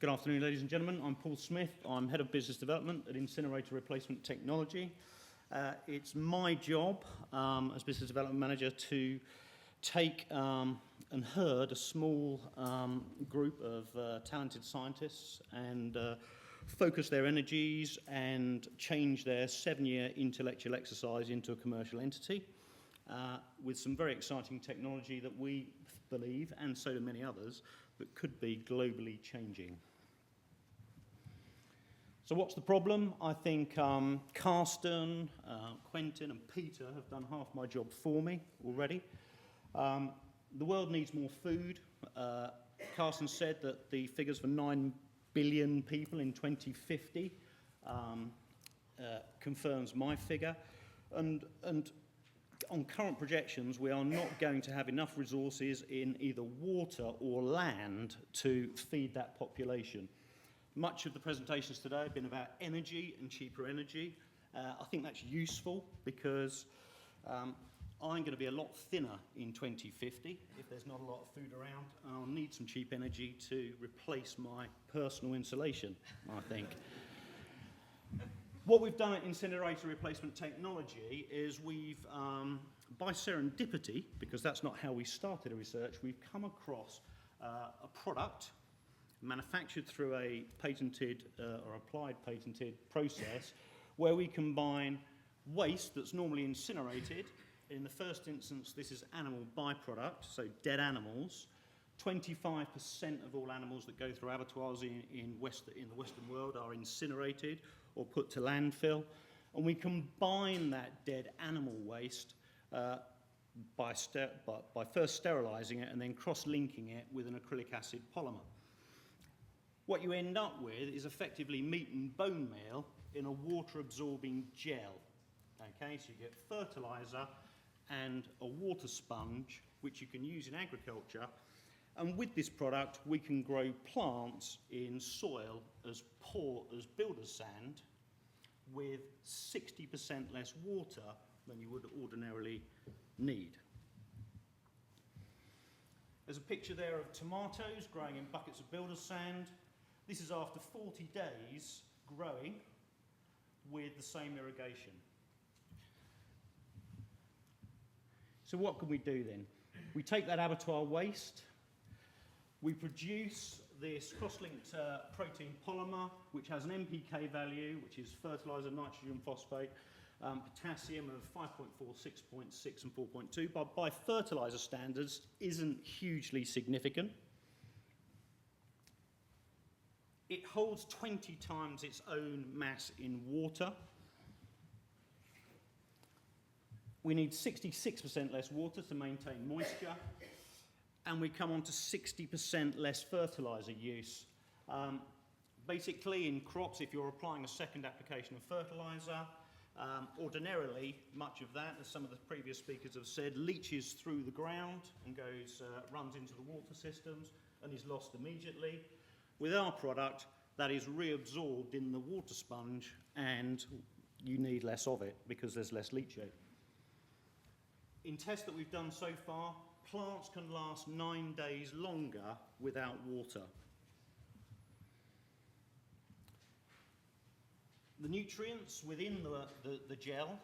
Good afternoon, ladies and gentlemen. I'm Paul Smith. I'm Head of Business Development at Incinerator Replacement Technology. It's my job as Business Development Manager to take and herd a small group of talented scientists and focus their energies and change their 7-year intellectual exercise into a commercial entity with some very exciting technology that we believe, and so do many others, that could be globally changing. So what's the problem? I think Carsten, Quentin and Peter have done half my job for me already. The world needs more food. Carsten said that the figures for 9 billion people in 2050 confirms my figure. And on current projections, we are not going to have enough resources in either water or land to feed that population. Much of the presentations today have been about energy and cheaper energy. I think that's useful because I'm going to be a lot thinner in 2050 if there's not a lot of food around. I'll need some cheap energy to replace my personal insulation, I think. What we've done at Incinerator Replacement Technology is we've, by serendipity, because that's not how we started the research, we've come across a product manufactured through a patented or applied patented process where we combine waste that's normally incinerated. In the first instance, this is animal byproduct, so dead animals. 25% of all animals that go through abattoirs in the Western world are incinerated or put to landfill. And we combine that dead animal waste by first sterilising it and then cross-linking it with an acrylic acid polymer. What you end up with is effectively meat and bone meal in a water-absorbing gel. Okay, so you get fertiliser and a water sponge, which you can use in agriculture. And with this product, we can grow plants in soil as poor as builder's sand with 60% less water than you would ordinarily need. There's a picture there of tomatoes growing in buckets of builder's sand. This is after 40 days growing with the same irrigation. So what can we do then? We take that abattoir waste, we produce this cross-linked protein polymer, which has an NPK value, which is fertiliser, nitrogen, phosphate, potassium of 5.4, 6.6 and 4.2, but by fertiliser standards isn't hugely significant. It holds 20 times its own mass in water. We need 66% less water to maintain moisture, and we come on to 60% less fertiliser use. Basically, in crops, if you're applying a second application of fertiliser, ordinarily, much of that, as some of the previous speakers have said, leaches through the ground and runs into the water systems and is lost immediately. With our product, that is reabsorbed in the water sponge, and you need less of it because there's less leachate. In tests that we've done so far, plants can last 9 days longer without water. The nutrients within the gel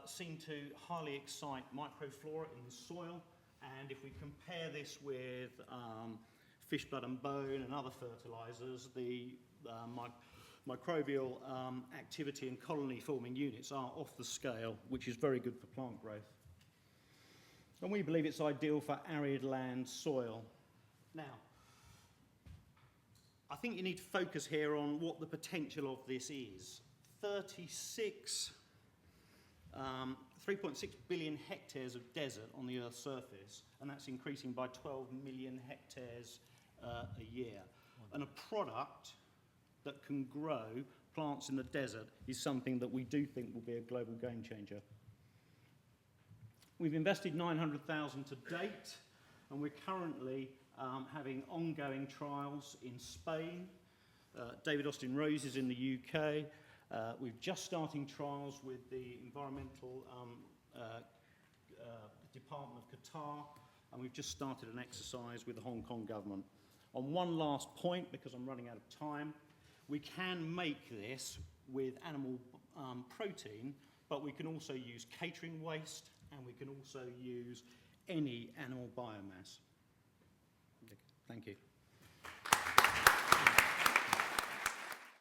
seem to highly excite microflora in the soil, and if we compare this with fish blood and bone and other fertilisers, the microbial activity and colony forming units are off the scale, which is very good for plant growth. And we believe it's ideal for arid land soil. Now, I think you need to focus here on what the potential of this is. 3.6 billion hectares of desert on the Earth's surface, and that's increasing by 12 million hectares a year. And a product that can grow plants in the desert is something that we do think will be a global game changer. We've invested 900,000 to date, and we're currently having ongoing trials in Spain. David Austin Rose is in the UK. We're just starting trials with the Environmental Department of Qatar, and we've just started an exercise with the Hong Kong government. On one last point, because I'm running out of time, we can make this with animal protein, but we can also use catering waste, and we can also use any animal biomass. Thank you.